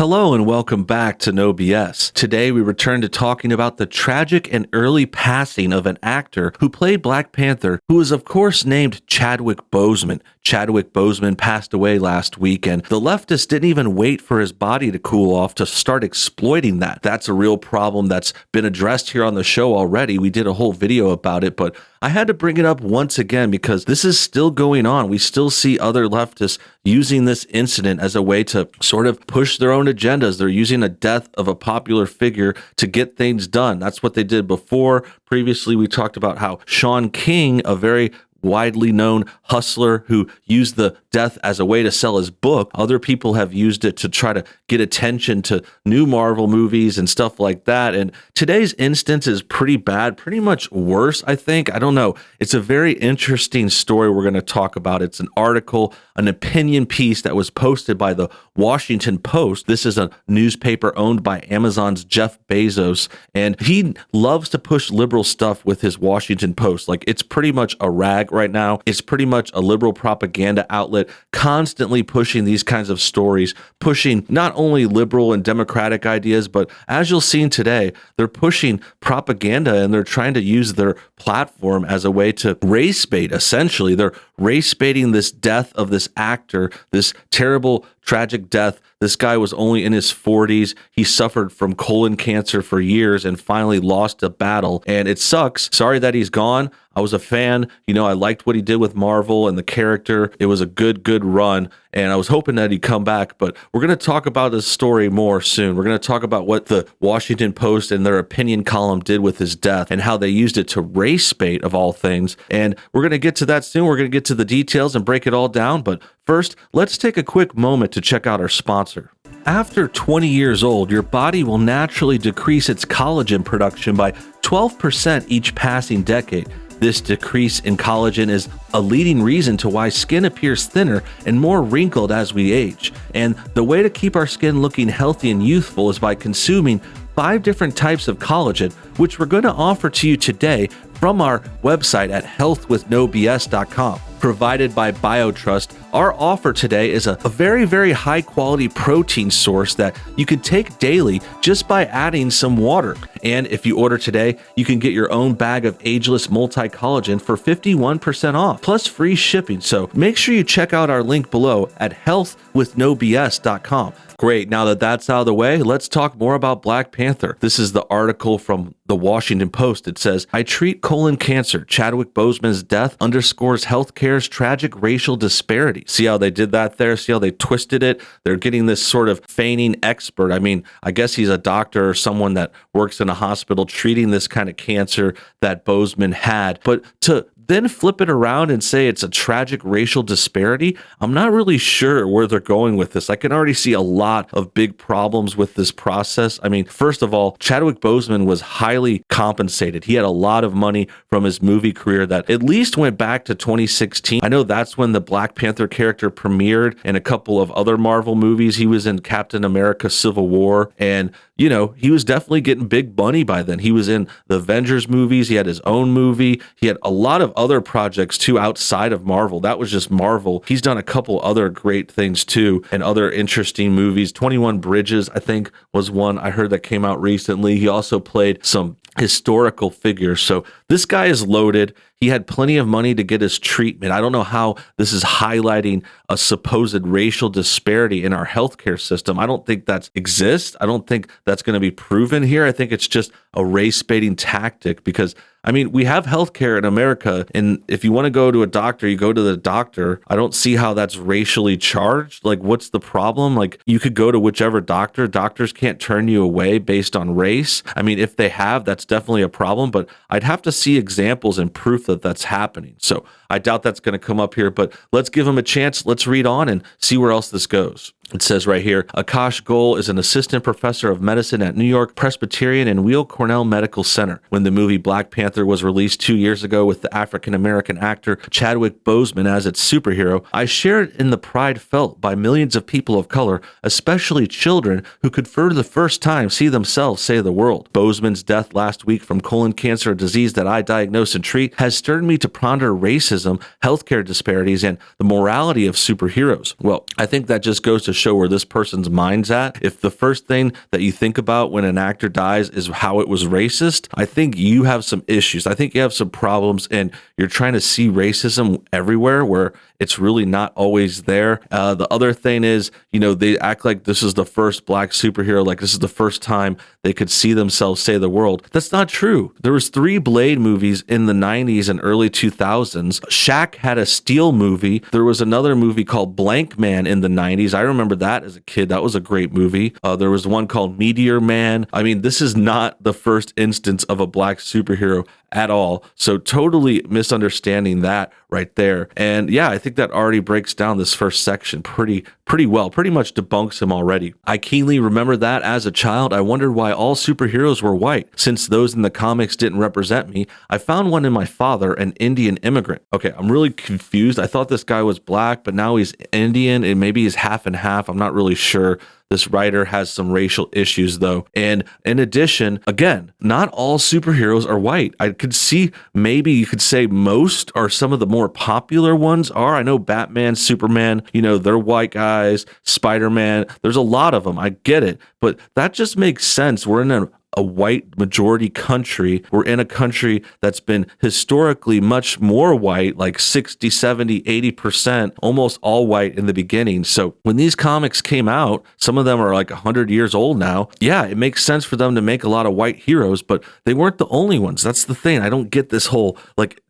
Hello and welcome back to NoBS. Today we return to talking about the tragic and early passing of an actor who played Black Panther, who was of course named Chadwick Boseman. Chadwick Boseman passed away last week, and the leftists didn't even wait for his body to cool off to start exploiting that. That's a real problem that's been addressed here on the show already. We did a whole video about it, but I had to bring it up once again because this is still going on. We still see other leftists using this incident as a way to sort of push their own agendas. They're using a death of a popular figure to get things done. That's what they did before. Previously, we talked about how Sean King, a very widely known hustler who used the death as a way to sell his book. Other people have used it to try to get attention to new Marvel movies and stuff like that. And today's instance is pretty bad, pretty much worse, I think. I don't know. It's a very interesting story we're going to talk about. It's an article, an opinion piece that was posted by the Washington Post. This is a newspaper owned by Amazon's Jeff Bezos, and he loves to push liberal stuff with his Washington Post. Like, it's pretty much a rag right now. It's pretty much a liberal propaganda outlet, constantly pushing these kinds of stories, pushing not only liberal and democratic ideas, but as you'll see today, they're pushing propaganda and they're trying to use their platform as a way to race bait. Essentially, they're race baiting this death of this actor, this terrible, tragic death. This guy was only in his 40s. He suffered from colon cancer for years and finally lost a battle. And it sucks. Sorry that he's gone. I was a fan. I liked what he did with Marvel and the character. It was a good run. And I was hoping that he'd come back. But we're going to talk about this story more soon. We're going to talk about what the Washington Post and their opinion column did with his death and how they used it to race bait, of all things. And we're going to get to that soon. We're going to get to the details and break it all down. But first, let's take a quick moment to check out our sponsor. After 20 years old, your body will naturally decrease its collagen production by 12% each passing decade. This decrease in collagen is a leading reason to why skin appears thinner and more wrinkled as we age. And the way to keep our skin looking healthy and youthful is by consuming 5 different types of collagen, which we're going to offer to you today from our website at healthwithnobs.com. Provided by BioTrust, our offer today is a very, very high quality protein source that you can take daily just by adding some water. And if you order today, you can get your own bag of ageless multi-collagen for 51% off, plus free shipping. So make sure you check out our link below at healthwithnobs.com. Great. Now that that's out of the way, let's talk more about Black Panther. This is the article from the Washington Post. It says, I treat colon cancer. Chadwick Boseman's death underscores healthcare's tragic racial disparity. See how they did that there? See how they twisted it? They're getting this sort of feigning expert. I mean, I guess he's a doctor or someone that works in a hospital treating this kind of cancer that Boseman had. But to then flip it around and say it's a tragic racial disparity, I'm not really sure where they're going with this. I can already see a lot of big problems with this process. I mean, first of all, Chadwick Boseman was highly compensated. He had a lot of money from his movie career that at least went back to 2016. I know that's when the Black Panther character premiered and a couple of other Marvel movies. He was in Captain America Civil War, and he was definitely getting big money by then. He was in the Avengers movies. He had his own movie. He had a lot of other projects too outside of Marvel. That was just Marvel. He's done a couple other great things too and other interesting movies. 21 Bridges, I think, was one I heard that came out recently. He also played some historical figures. So this guy is loaded. He had plenty of money to get his treatment. I don't know how this is highlighting a supposed racial disparity in our healthcare system. I don't think that exists. I don't think that's going to be proven here. I think it's just a race baiting tactic because, I mean, we have healthcare in America, and if you want to go to a doctor, you go to the doctor. I don't see how that's racially charged. Like, what's the problem? Like, you could go to whichever doctor. Doctors can't turn you away based on race. I mean, if they have, that's definitely a problem, but I'd have to see examples and proof that that's happening. So I doubt that's going to come up here, but let's give him a chance. Let's read on and see where else this goes. It says right here, Akash Goel is an assistant professor of medicine at New York Presbyterian and Weill Cornell Medical Center. When the movie Black Panther Panther was released 2 years ago with the African-American actor Chadwick Boseman as its superhero, I shared in the pride felt by millions of people of color, especially children who could for the first time see themselves save the world. Boseman's death last week from colon cancer, a disease that I diagnose and treat, has stirred me to ponder racism, healthcare disparities, and the morality of superheroes. Well, I think that just goes to show where this person's mind's at. If the first thing that you think about when an actor dies is how it was racist, I think you have some issues. I think you have some problems, and you're trying to see racism everywhere where it's really not always there. The other thing is, they act like this is the first black superhero, like this is the first time they could see themselves save the world. That's not true. There was 3 Blade movies in the 90s and early 2000s. Shaq had a Steel movie. There was another movie called Blank Man in the 90s. I remember that as a kid. That was a great movie. There was one called Meteor Man. I mean, this is not the first instance of a black superhero at all. So totally misunderstanding that right there. And yeah, I think that already breaks down this first section pretty well, pretty much debunks him already. I keenly remember that as a child, I wondered why all superheroes were white. Since those in the comics didn't represent me, I found one in my father, an Indian immigrant. Okay, I'm really confused. I thought this guy was black, but now he's Indian, and maybe he's half and half. I'm not really sure. This writer has some racial issues, though. And in addition, again, not all superheroes are white. I could see maybe you could say most or some of the more popular ones are. I know Batman, Superman, they're white guys, Spider-Man. There's a lot of them. I get it. But that just makes sense. We're in a white majority country. We're in a country that's been historically much more white, like 60, 70, 80%, almost all white in the beginning. So when these comics came out, some of them are like 100 years old now. Yeah, it makes sense for them to make a lot of white heroes, but they weren't the only ones. That's the thing. I don't get this whole,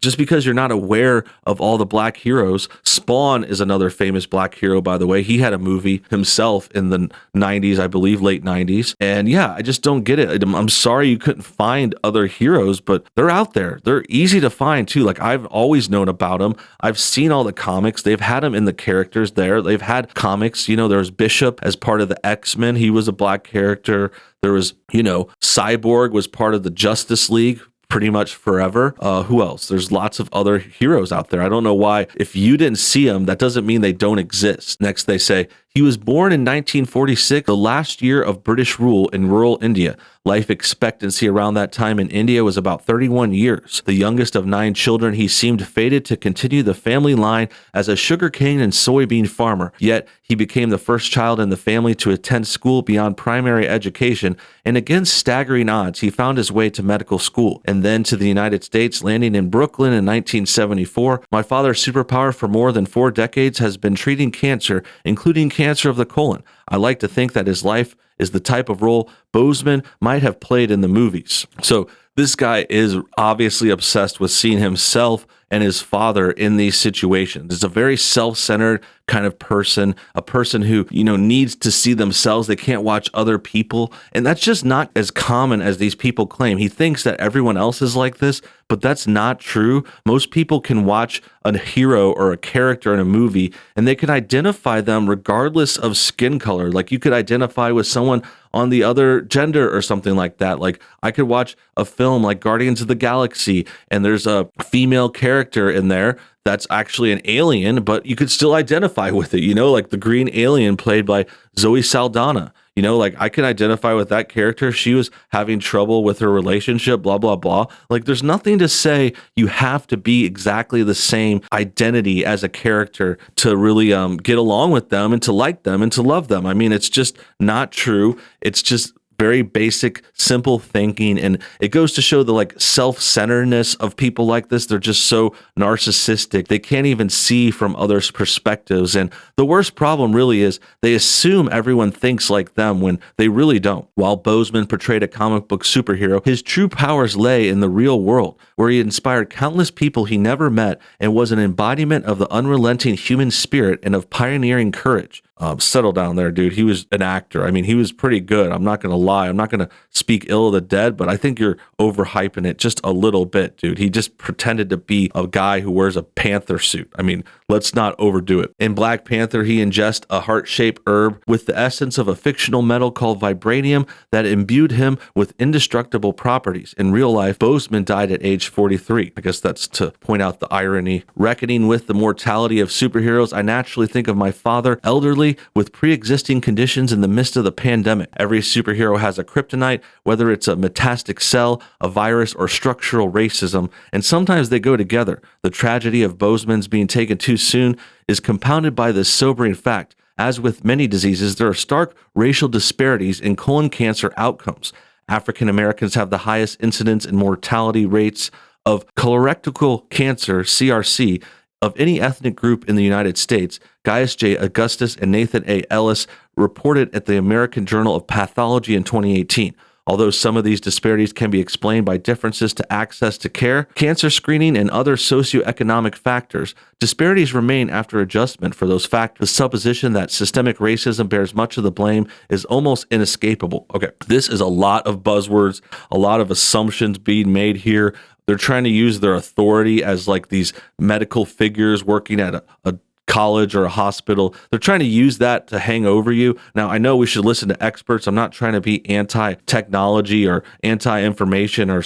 just because you're not aware of all the black heroes. Spawn is another famous black hero, by the way. He had a movie himself in the 90s, I believe, late 90s. And yeah, I just don't get it. I'm sorry you couldn't find other heroes, but they're out there. They're easy to find too. Like, I've always known about them. I've seen all the comics. They've had them in the characters there. They've had comics. There was Bishop as part of the X-Men. He was a black character. There was, Cyborg was part of the Justice League pretty much forever. Who else? There's lots of other heroes out there. I don't know why. If you didn't see them, that doesn't mean they don't exist. Next, they say, he was born in 1946, the last year of British rule in rural India. Life expectancy around that time in India was about 31 years. The youngest of 9 children, he seemed fated to continue the family line as a sugarcane and soybean farmer. Yet, he became the first child in the family to attend school beyond primary education, and against staggering odds, he found his way to medical school, and then to the United States, landing in Brooklyn in 1974. My father's superpower for more than 4 decades has been treating cancer, including cancer of the colon. I like to think that his life is the type of role Boseman might have played in the movies. So this guy is obviously obsessed with seeing himself and his father in these situations. It's a very self-centered kind of person, a person who, needs to see themselves. They can't watch other people. And that's just not as common as these people claim. He thinks that everyone else is like this, but that's not true. Most people can watch a hero or a character in a movie and they can identify them regardless of skin color. Like, you could identify with someone on the other gender or something like that. Like, I could watch a film like Guardians of the Galaxy and there's a female character in there that's actually an alien, but you could still identify with it, like the green alien played by Zoe Saldana. Like, I can identify with that character. She was having trouble with her relationship, blah, blah, blah. Like, there's nothing to say you have to be exactly the same identity as a character to really get along with them and to like them and to love them. I mean, it's just not true. It's just very basic, simple thinking. And it goes to show the self-centeredness of people like this. They're just so narcissistic. They can't even see from others' perspectives. And the worst problem really is they assume everyone thinks like them when they really don't. While Boseman portrayed a comic book superhero, his true powers lay in the real world, where he inspired countless people he never met and was an embodiment of the unrelenting human spirit and of pioneering courage. settle down there, dude. He was an actor. I mean, he was pretty good. I'm not going to lie. I'm not going to speak ill of the dead, but I think you're overhyping it just a little bit, dude. He just pretended to be a guy who wears a Panther suit. I mean, let's not overdo it. In Black Panther, he ingests a heart-shaped herb with the essence of a fictional metal called vibranium that imbued him with indestructible properties. In real life, Boseman died at age 43. I guess that's to point out the irony. Reckoning with the mortality of superheroes, I naturally think of my father, elderly, with pre-existing conditions in the midst of the pandemic. Every superhero has a kryptonite, whether it's a metastatic cell, a virus, or structural racism, and sometimes they go together. The tragedy of Boseman's being taken too soon is compounded by this sobering fact. As with many diseases, there are stark racial disparities in colon cancer outcomes. African Americans have the highest incidence and mortality rates of colorectal cancer, CRC, of any ethnic group in the United States. Gaius J. Augustus and Nathan A. Ellis reported at the American Journal of Pathology in 2018. Although some of these disparities can be explained by differences to access to care, cancer screening, and other socioeconomic factors, disparities remain after adjustment for those factors. The supposition that systemic racism bears much of the blame is almost inescapable. Okay, this is a lot of buzzwords, a lot of assumptions being made here. They're trying to use their authority as like these medical figures working at a college or a hospital. They're trying to use that to hang over you. Now, I know we should listen to experts. I'm not trying to be anti-technology or anti-information or,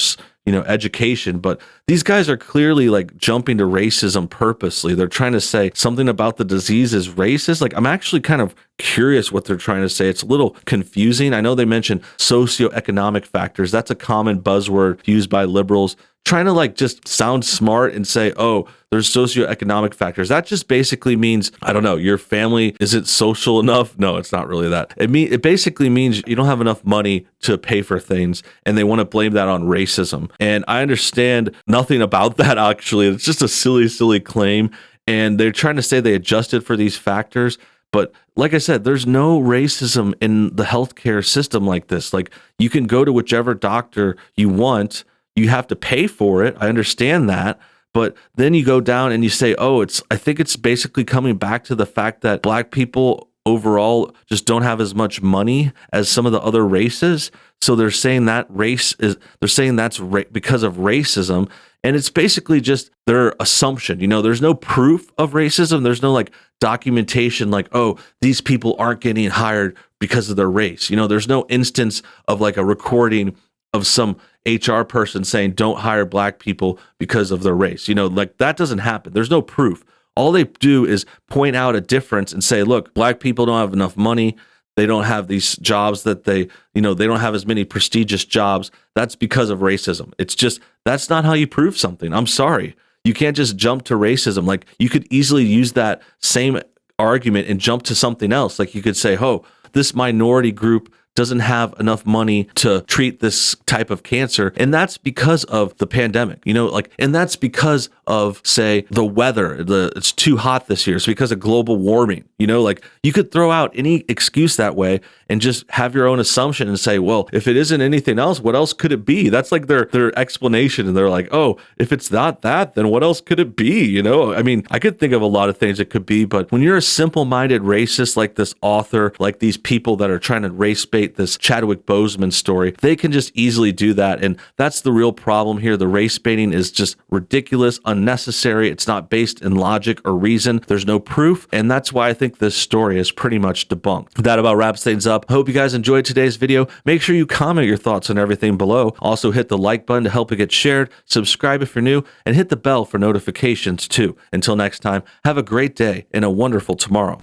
education, but these guys are clearly like jumping to racism purposely. They're trying to say something about the disease is racist. Like, I'm actually kind of curious what they're trying to say. It's a little confusing. I know they mentioned socioeconomic factors. That's a common buzzword used by liberals, trying to like just sound smart and say, oh, there's socioeconomic factors. That just basically means, I don't know, your family isn't social enough. No, it's not really that. It basically means you don't have enough money to pay for things, and they want to blame that on racism. And I understand nothing about that, actually. It's just a silly claim. And they're trying to say they adjusted for these factors. But like I said, there's no racism in the healthcare system like this. Like, you can go to whichever doctor you want. You have to pay for it. I understand that. But then you go down and you say, oh, I think it's basically coming back to the fact that Black people overall just don't have as much money as some of the other races. So they're saying that that's because of racism. And it's basically just their assumption. There's no proof of racism. There's no like documentation like, oh, these people aren't getting hired because of their race. There's no instance of like a recording of some HR person saying don't hire Black people because of their race. Like, that doesn't happen. There's no proof. All they do is point out a difference and say, look, Black people don't have enough money. They don't have these jobs that they don't have as many prestigious jobs. That's because of racism. It's just, that's not how you prove something. I'm sorry. You can't just jump to racism. Like, you could easily use that same argument and jump to something else. Like, you could say, oh, this minority group doesn't have enough money to treat this type of cancer. And that's because of the pandemic, and that's because of, say, the weather. It's too hot this year. It's because of global warming. You could throw out any excuse that way and just have your own assumption and say, well, if it isn't anything else, what else could it be? That's like their explanation. And they're like, oh, if it's not that, then what else could it be? I mean, I could think of a lot of things it could be, but when you're a simple-minded racist like this author, like these people that are trying to race bait this Chadwick Boseman story, they can just easily do that. And that's the real problem here. The race baiting is just ridiculous, unnecessary. It's not based in logic or reason. There's no proof. And that's why I think this story is pretty much debunked. That about wraps things up. Hope you guys enjoyed today's video. Make sure you comment your thoughts on everything below. Also hit the like button to help it get shared. Subscribe if you're new, and hit the bell for notifications too. Until next time, have a great day and a wonderful tomorrow.